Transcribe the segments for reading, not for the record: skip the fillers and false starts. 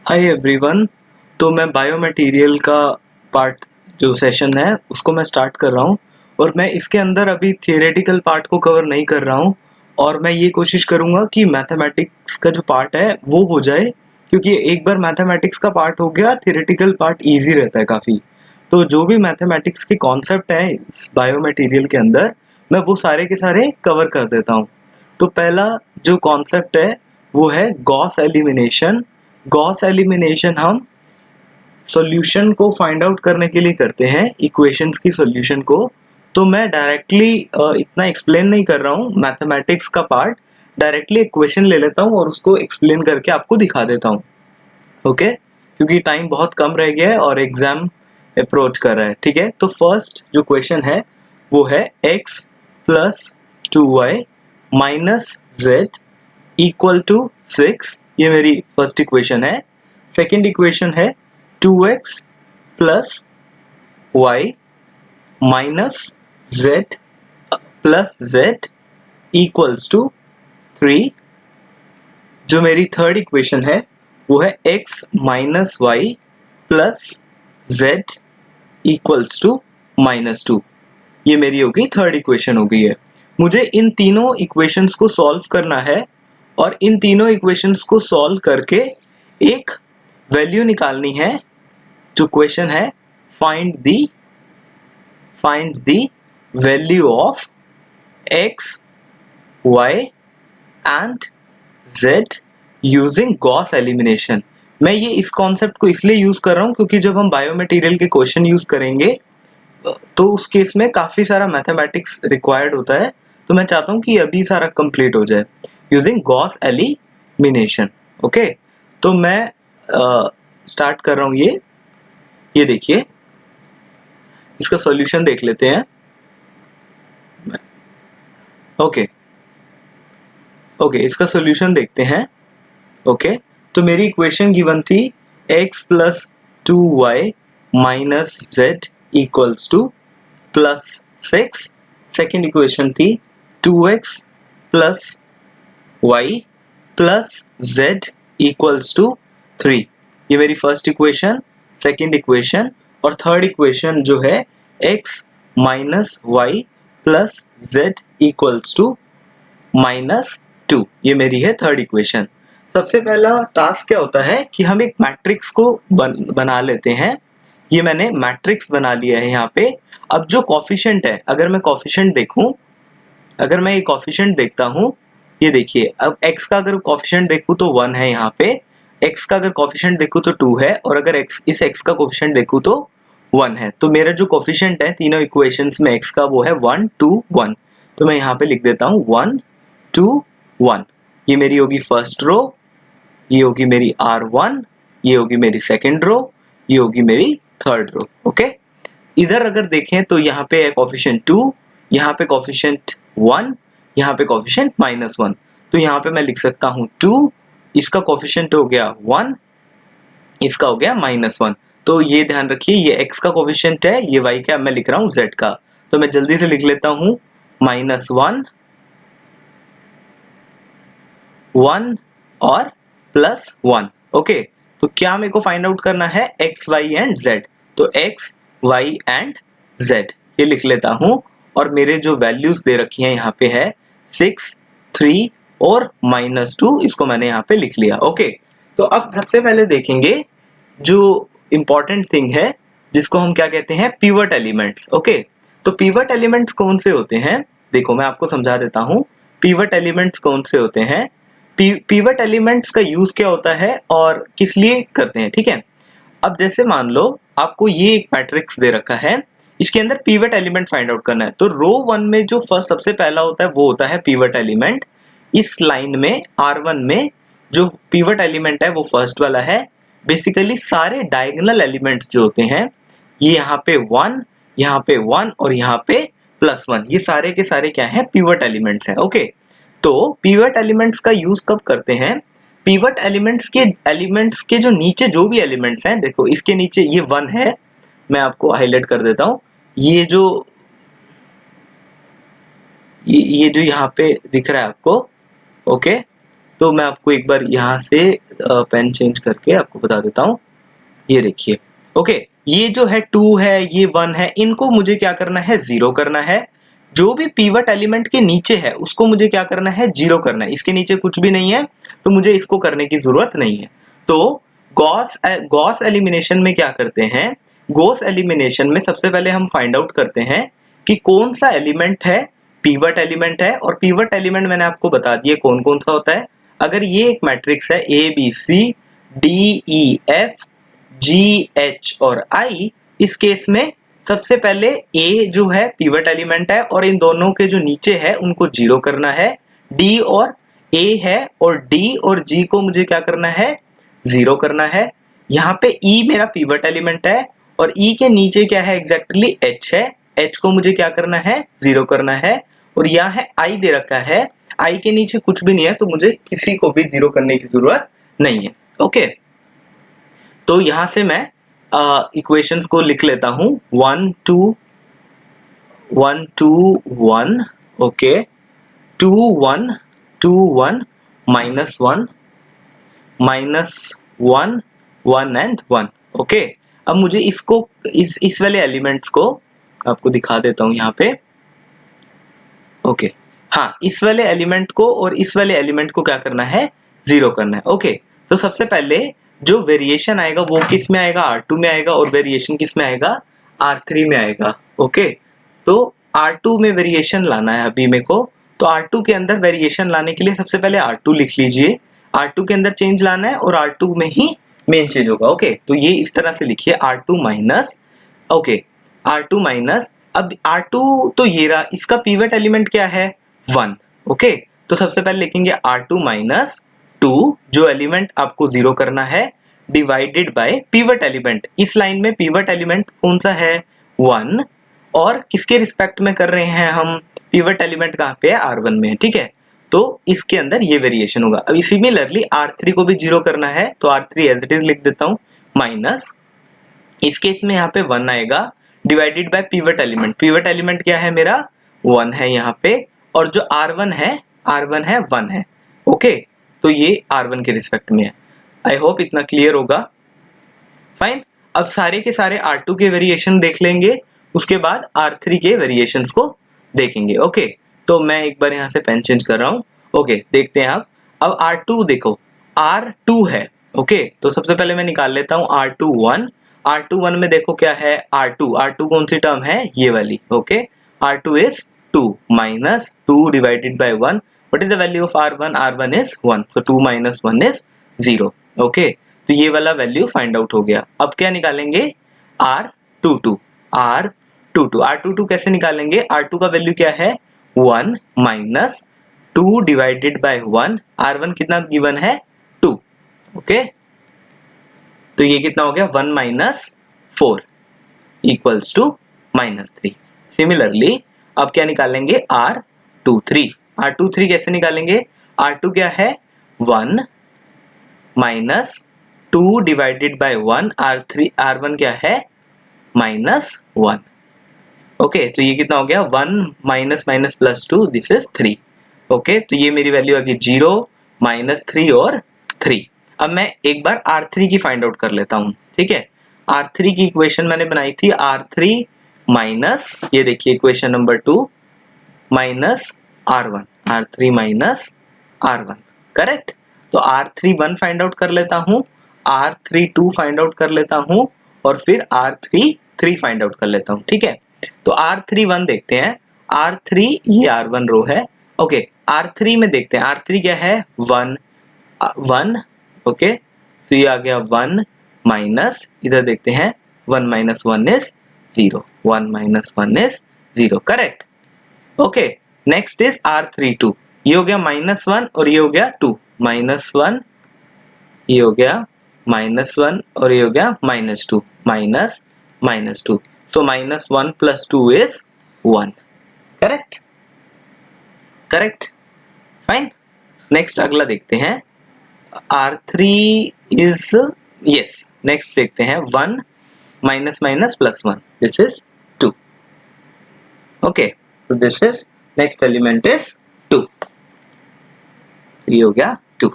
Hi everyone. तो मैं biomaterial का पार्ट जो सेशन है उसको मैं स्टार्ट कर रहा हूँ और मैं इसके अंदर अभी थियोरेटिकल पार्ट को कवर नहीं कर रहा हूँ और मैं ये कोशिश करूँगा कि मैथमेटिक्स का जो पार्ट है वो हो जाए, क्योंकि एक बार मैथमेटिक्स का पार्ट हो गया थियोरेटिकल पार्ट इजी रहता है काफ़ी। तो जो भी मैथमेटिक्स के कॉन्सेप्ट हैं इस बायोमटेरियल के अंदर मैं वो सारे के सारे कवर कर देता हूँ। तो पहला जो कॉन्सेप्ट है वो है गॉस एलिमिनेशन। गॉस एलिमिनेशन हम सॉल्यूशन को फाइंड आउट करने के लिए करते हैं, इक्वेशंस की सॉल्यूशन को। तो मैं डायरेक्टली इतना एक्सप्लेन नहीं कर रहा हूँ मैथमेटिक्स का पार्ट, डायरेक्टली इक्वेशन ले लेता हूँ और उसको एक्सप्लेन करके आपको दिखा देता हूँ। ओके, क्योंकि टाइम बहुत कम रह गया है और एग्जाम अप्रोच कर रहा है। ठीक है, तो फर्स्ट जो क्वेश्चन है वो है x plus 2y minus z equal to 6। ये मेरी फर्स्ट इक्वेशन है। सेकंड इक्वेशन है 2x plus y minus z plus z equals to 3। जो मेरी थर्ड इक्वेशन है वो है x minus y plus z equals to -2। ये मेरी होगी थर्ड इक्वेशन हो गई है। मुझे इन तीनों इक्वेशंस को सॉल्व करना है और इन तीनों इक्वेशंस को सॉल्व करके एक वैल्यू निकालनी है। जो क्वेश्चन है find the value of x, y and z using Gauss elimination. मैं ये इस कॉन्सेप्ट को इसलिए यूज कर रहा हूँ क्योंकि जब हम बायोमटेरियल के क्वेश्चन यूज करेंगे तो उस केस में काफी सारा मैथमेटिक्स रिक्वायर्ड होता है। तो मैं चाहता हूँ कि अभी सारा कंप्लीट हो जाए यूजिंग गॉस एलिमिनेशन। ओके, तो मैं स्टार्ट कर रहा हूँ। ये देखिए, इसका सॉल्यूशन देख लेते हैं। ओके, इसका सॉल्यूशन देखते हैं। ओके, तो मेरी इक्वेशन गिवन थी x plus 2y minus z equals to plus 6। Second equation थी 2x plus y plus z equals to 3। ये मेरी फर्स्ट इक्वेशन, सेकेंड इक्वेशन और थर्ड इक्वेशन जो है x minus y plus z equals to -2। ये मेरी है थर्ड इक्वेशन। सबसे पहला टास्क क्या होता है कि हम एक मैट्रिक्स को बना लेते हैं। ये मैंने मैट्रिक्स बना लिया है यहाँ पे। अब जो कॉफिशिएंट है, अगर मैं कॉफिशिएंट देखूं, अगर मैं ये कॉफिशिएंट देखता हूँ, ये देखिए, अब x का अगर कॉफिशिएंट देखूं तो 1 है यहाँ पे, x का अगर कॉफिशिएंट देखूं तो 2 है और अगर इस x का कॉफिशिएंट देखूं तो 1 है। तो मेरा जो कॉफिशिएंट है तीनों इक्वेशंस में x का वो है 1 2 1। तो मैं यहाँ पे लिख देता हूँ 1 2 1। ये मेरी होगी फर्स्ट रो, ये होगी मेरी R1, ये होगी मेरी सेकेंड रो, ये होगी मेरी थर्ड रो। ओके, इधर अगर देखें तो यहाँ पे है कॉफिशिएंट 2, यहाँ पे कॉफिशिएंट 1, यहाँ पे कॉफिशिएंट -1। तो यहाँ पे मैं लिख सकता हूँ 2, इसका कॉफिशिएंट हो गया 1, इसका हो गया -1। तो ये ध्यान रखिए, ये x का कॉफिशिएंट है, ये y का, मैं लिख रहा हूँ z का। तो मैं जल्दी से लिख लेता हूँ -1 1 और +1। ओके, तो क्या मेरे को फाइंड आउट करना है x, y एंड z। तो x, y एंड z ये लिख लेता हूँ और मेरे जो वैल्यूज दे रखी हैं यहाँ पे है 6 3 और -2, इसको मैंने यहाँ पे लिख लिया। ओके, तो अब सबसे पहले देखेंगे जो इम्पोर्टेंट थिंग है जिसको हम क्या कहते हैं, पिवट एलिमेंट्स। ओके, तो पिवट एलिमेंट्स कौन से होते हैं, देखो मैं आपको समझा देता हूँ। पिवट एलिमेंट्स कौन से होते हैं, पिवट एलिमेंट्स का यूज क्या होता है और किस लिए करते हैं। ठीक है, अब जैसे मान लो आपको ये एक मैट्रिक्स दे रखा है, इसके अंदर पिवट एलिमेंट फाइंड आउट करना है। तो रो 1 में जो फर्स्ट सबसे पहला होता है वो होता है पिवट एलिमेंट। इस लाइन में R1 में जो पिवट एलिमेंट है वो फर्स्ट वाला है। बेसिकली सारे डायगोनल एलिमेंट्स जो होते हैं, ये यहाँ पे 1, यहाँ पे 1 और यहाँ पे +1, ये सारे के सारे क्या है, पिवट एलिमेंट्स हैं। ओके, तो पिवट एलिमेंट्स का यूज कब करते हैं, पिवट एलिमेंट्स के जो नीचे जो भी एलिमेंट्स हैं, देखो इसके नीचे ये 1 है, मैं आपको हाईलाइट कर देता हूँ। ये जो यहाँ पे दिख रहा है आपको, ओके, तो मैं आपको एक बार यहाँ से पेन चेंज करके आपको बता देता हूँ। ये देखिए, ओके, ये जो है 2 है, ये 1 है, इनको मुझे क्या करना है, 0 करना है। जो भी पिवट एलिमेंट के नीचे है उसको मुझे क्या करना है, 0 करना है। इसके नीचे कुछ भी नहीं है तो मुझे इसको करने की जरूरत नहीं है। तो गॉस एलिमिनेशन में क्या करते हैं, गॉस एलिमिनेशन में सबसे पहले हम फाइंड आउट करते हैं कि कौन सा एलिमेंट है पिवट एलिमेंट है। और पिवट एलिमेंट मैंने आपको बता दिए कौन कौन सा होता है। अगर ये एक मैट्रिक्स है ABC DEF GH और I, इस केस में सबसे पहले A जो है पिवट एलिमेंट है और इन दोनों के जो नीचे है उनको 0 करना है। D और A है और D और G को मुझे क्या करना है, 0 करना है। यहाँ पे E मेरा पिवट एलिमेंट है और E के नीचे क्या है, एग्जैक्टली H है। H को मुझे क्या करना है, 0 करना है। और यहाँ है I दे रखा है, I के नीचे कुछ भी नहीं है तो मुझे किसी को भी 0 करने की जरूरत नहीं है। ओके, तो यहां से मैं इक्वेशंस को लिख लेता हूं। 1 2 1 2 1, ओके, 2 1 2 1 -1 -1 1 एंड 1। ओके, अब मुझे इसको इस वाले एलिमेंट्स को आपको दिखा देता हूं यहाँ पे। ओके, हाँ, इस वाले एलिमेंट को और इस वाले एलिमेंट को क्या करना है, 0 करना है। ओके, तो सबसे पहले जो वेरिएशन आएगा वो किस में आएगा, R2 में आएगा, और वेरिएशन किस में आएगा, R3 में आएगा। ओके, तो R2 में वेरिएशन लाना है अभी मेरे को। तो R2 के अंदर वेरिएशन लाने के लिए सबसे पहले R2 लिख लीजिए। R2 के अंदर चेंज लाना है और R2 में ही मेन चेंज होगा। ओके, तो ये इस तरह से लिखिए, R2 minus, okay, R2 minus, अब R2 तो ये रहा, इसका पिवट एलिमेंट क्या है, 1। ओके, तो सबसे पहले लिखेंगे R2 माइनस 2, जो एलिमेंट आपको 0 करना है, डिवाइडेड बाय पिवट एलिमेंट। इस लाइन में पिवट एलिमेंट कौन सा है, 1, और किसके रिस्पेक्ट में कर रहे हैं हम, पिवट एलिमेंट कहाँ पे है, R1 में है। ठीक है, तो इसके अंदर ये वेरिएशन होगा। अब सिमिलरली R3 को भी 0 करना है तो R3 एज इट इज लिख देता हूँ, माइनस, इस केस में यहाँ पे 1 आएगा, divided by pivot element. Pivot element क्या है मेरा, 1 है यहाँ पे, और जो R1 है 1 है। ओके, तो ये R1 के रिस्पेक्ट में है। आई होप इतना क्लियर होगा। फाइन, अब सारे के सारे R2 के वेरिएशन देख लेंगे, उसके बाद R3 के वेरिएशंस को देखेंगे। ओके, तो मैं एक बार यहाँ से पेन चेंज कर रहा हूँ। ओके, देखते हैं आप। अब R2 देखो, R2 है। ओके, तो सबसे पहले मैं निकाल लेता हूँ R2 1। R2 1 में देखो क्या है, R2 कौन सी टर्म है, ये वाली। Okay, R2 is 2 minus 2 divided by 1। What is the value of R1? R1 is 1. So 2 minus 1 is 0. Okay, तो ये वाला वैल्यू फाइंड आउट हो गया। अब क्या निकालेंगे, R22 R22 कैसे निकालेंगे, R2 का वैल्यू क्या है, 1 माइनस 2 डिवाइडेड बाय 1। R1 कितना गिवन है, 2। ओके, तो ये कितना हो गया, 1 माइनस 4 इक्वल्स टू -3। सिमिलरली अब क्या निकालेंगे, R23 कैसे निकालेंगे, R2 क्या है, 1 माइनस 2 डिवाइडेड बाय 1। R1 क्या है, -1। ओके, तो ये कितना हो गया, 1 minus minus plus 2, this is 3। Okay, तो ये मेरी वैल्यू आ गई 0 -3 और 3। अब मैं एक बार R3 की फाइंड आउट कर लेता हूँ। ठीक है, R3 की इक्वेशन मैंने बनाई थी, R3 माइनस, ये देखिए equation number 2, minus R1, R3 minus R1, correct. तो R31 फाइंड आउट कर लेता हूँ, R32 फाइंड आउट कर लेता हूँ, और फिर R33 फाइंड आउट कर लेता हूँ। ठीक है, तो R31 देखते हैं, R3 ये R1 रो है। ओके, R3 में देखते हैं, R3 क्या है, 1। ओके, तो ये आ गया 1 माइनस, इधर देखते हैं, 1 minus 1 is 0, 1 minus 1 is 0, correct. Okay, next is R32, ये हो गया -1 और ये हो गया 2, -1, ये हो गया -1 और ये हो गया -2, -2। सो -1 + 2 इज 1, करेक्ट, फाइन। नेक्स्ट अगला देखते हैं, R3 इज, यस, नेक्स्ट देखते हैं, 1 minus minus plus 1, this is 2। Okay, तो this is, next element is 2, ये हो गया 2।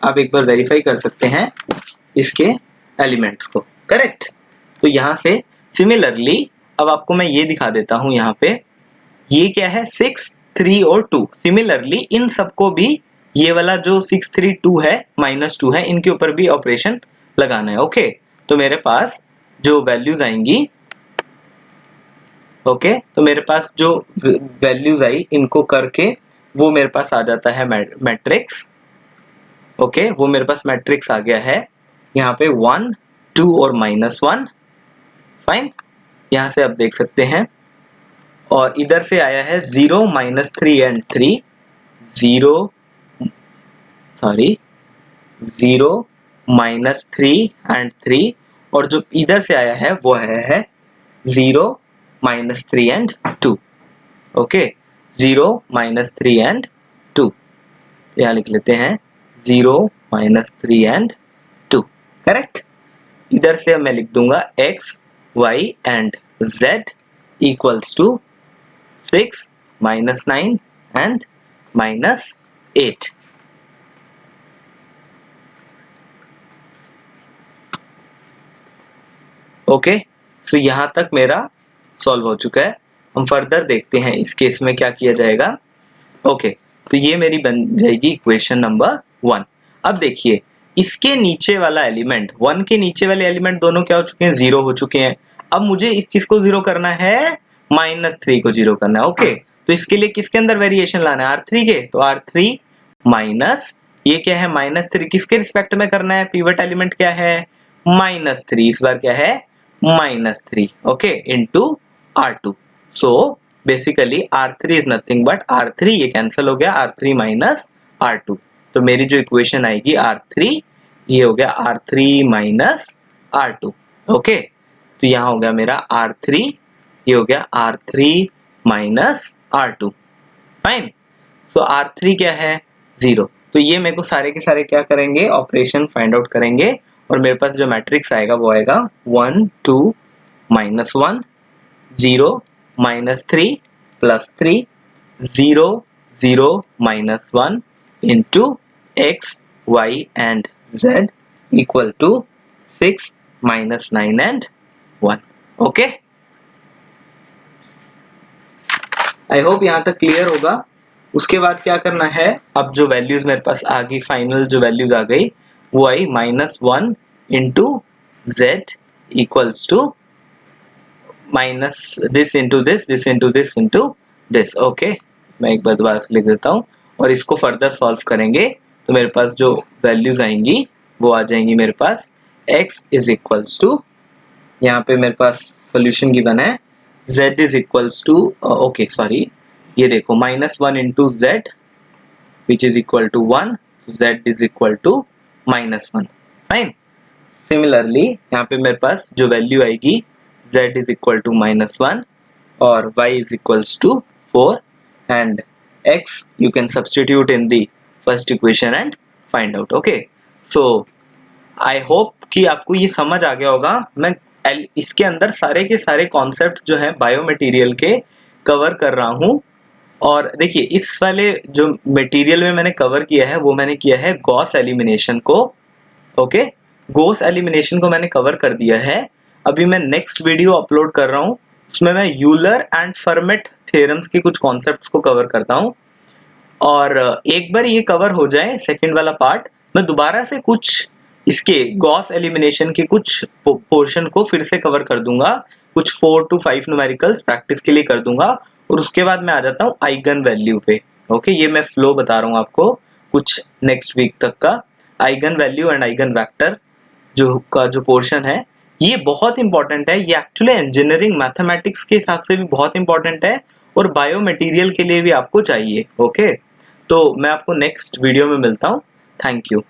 आप एक बार वेरीफाई कर सकते हैं इसके एलिमेंट्स को, करेक्ट। तो यहाँ से सिमिलरली अब आपको मैं ये दिखा देता हूँ, यहाँ पे ये क्या है 6, 3 और 2। सिमिलरली इन सबको भी ये वाला जो 6, 3, 2 है -2 है, इनके ऊपर भी ऑपरेशन लगाना है। ओके, तो मेरे पास जो वैल्यूज आएंगी, ओके, तो मेरे पास जो वैल्यूज आई इनको करके वो मेरे पास आ जाता है मैट्रिक्स। ओके, वो मेरे पास मैट्रिक्स आ गया है यहाँ पे 1, 2 और -1। फाइन, यहाँ से आप देख सकते हैं। और इधर से आया है 0, -3 एंड 3, 0, -3 एंड 3, और जो इधर से आया है वो है 0, -3 एंड 2। ओके, 0, -3 एंड 2, यहाँ लिख लेते हैं 0, -3 एंड 2, करेक्ट। इधर से मैं लिख दूंगा x, y and z equals to 6, -9 and -8। Okay, so यहाँ तक मेरा सॉल्व हो चुका है। हम फर्दर देखते हैं इस केस में क्या किया जाएगा। ओके, तो ये मेरी बन जाएगी इक्वेशन नंबर 1। अब देखिए इसके नीचे वाला एलिमेंट, 1 के नीचे वाले एलिमेंट दोनों क्या हो चुके हैं, 0 हो चुके हैं। अब मुझे इस चीज को 0 करना है, -3 को 0 करना है। ओके, तो इसके लिए किसके अंदर वेरिएशन लाना है, R3 के। तो R3 माइनस ये क्या है -3, किसके रिस्पेक्ट में करना है, पिवट एलिमेंट क्या है -3, इस बार क्या है -3, okay, into R2। So basically R3 is nothing but R3, ये कैंसिल हो गया, R3 माइनस R2। तो मेरी जो इक्वेशन आएगी R3, ये हो गया R3 माइनस R2। ओके, तो यहाँ हो गया मेरा R3, ये हो गया R3 माइनस R2। फाइन, सो R3 क्या है 0। तो ये मेरे को सारे के सारे क्या करेंगे, ऑपरेशन फाइंड आउट करेंगे, और मेरे पास जो मैट्रिक्स आएगा वो आएगा 1, 2, -1, 0, -3, +3, 0, 0, -1 into x, y and z equal to 6, -9 and 1। Okay, I hope यहाँ तक क्लियर होगा। उसके बाद क्या करना है, अब जो वैल्यूज मेरे पास आ गई, फाइनल जो वैल्यूज आ गई वो आई -1 into z equals to minus this into this, this into this into this. Okay, मैं एक बार दोबारा से लिख देता हूँ और इसको फर्दर सॉल्व करेंगे तो मेरे पास जो वैल्यूज आएंगी वो आ जाएंगी मेरे पास x इज इक्वल्स टू, यहाँ पे मेरे पास सोल्यूशन गिवन है z is equals to, okay sorry, ये देखो -1 into z which is equal to 1, z is equal to -1। Fine, similarly यहाँ पे मेरे पास जो वैल्यू आएगी z is equal to -1 और y is equals to 4 and x you can substitute in the first equation and find out। okay, so I hope कि आपको ये समझ आ गया होगा। मैं इसके अंदर सारे के सारे कॉन्सेप्ट जो है बायोमटेरियल के कवर कर रहा हूँ। और देखिए इस वाले जो मटेरियल में मैंने कवर किया है वो मैंने किया है गॉस एलिमिनेशन को। ओके, गॉस एलिमिनेशन को मैंने कवर कर दिया है। अभी मैं नेक्स्ट वीडियो अपलोड कर रहा हूँ, उसमें मैं यूलर एंड फर्मेट थ्योरम्स के कुछ कॉन्सेप्ट्स को कवर करता हूँ। और एक बार ये कवर हो जाए सेकंड वाला पार्ट, मैं दोबारा से कुछ इसके गॉस एलिमिनेशन के कुछ पोर्शन को फिर से कवर कर दूंगा, कुछ 4 to 5 न्यूमेरिकल्स प्रैक्टिस के लिए कर दूंगा। और उसके बाद मैं आ जाता हूँ आइगन वैल्यू पे। ओके, ये मैं फ्लो बता रहा हूँ आपको कुछ नेक्स्ट वीक तक का। Eigen value and eigen vector जो पोर्शन है ये बहुत इंपॉर्टेंट है। ये एक्चुअली इंजीनियरिंग मैथमेटिक्स के हिसाब से भी बहुत इंपॉर्टेंट है और बायोमटेरियल के लिए भी आपको चाहिए। ओके, तो मैं आपको नेक्स्ट वीडियो में मिलता हूँ। Thank you.